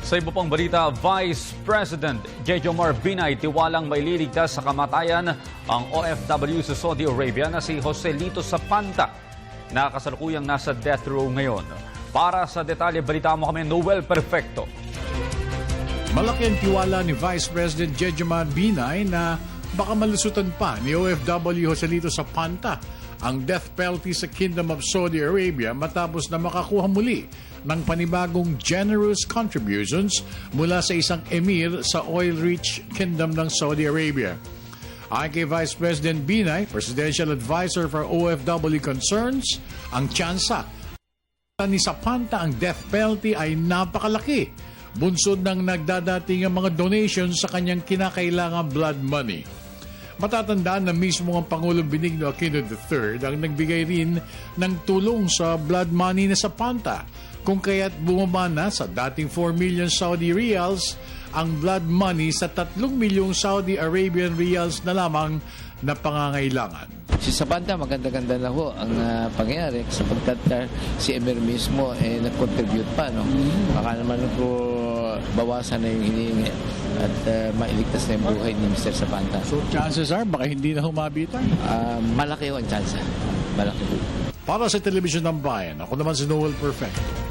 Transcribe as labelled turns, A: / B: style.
A: Sa iba pang balita, Vice President Jejomar Binay tiwalang may liligtas sa kamatayan ang OFW sa Saudi Arabia na si Joselito Zapanta na kasalukuyang nasa death row ngayon. Para sa detalye, balita mo kami Noel Perfecto.
B: Malaki ang tiwala ni Vice President Jejomar Binay na baka malusutan pa ni OFW Joselito Zapanta ang death penalty sa Kingdom of Saudi Arabia matapos na makakuha muli ng panibagong generous contributions mula sa isang emir sa oil-rich Kingdom ng Saudi Arabia. Ayon kay Vice President Binay, Presidential Advisor for OFW Concerns, ang tsansa ni Zapanta ang death penalty ay napakalaki. Bunsod ng nagdadating ang mga donations sa kanyang kinakailangang blood money. Matatandaan na mismo ang Pangulong Benigno Aquino III ang nagbigay rin ng tulong sa blood money na Zapanta, kung kaya't bumaba na sa dating 4 million Saudi Riyals ang blood money sa 3 milyong Saudi Arabian Riyals na lamang na pangangailangan.
C: Si Zapanta, maganda-ganda na ho ang pangyayari sapagkat si Emir mismo nag-contribute pa. No? Baka naman po bawasan na yung hinihingi at mailigtas na yung buhay ni Mr. Zapanta.
B: So chances are baka hindi na humabitan?
C: Malaki ho ang chance. Malaki ho.
B: Para sa Telebisyon ng Bayan, ako naman si Noel Perfecto.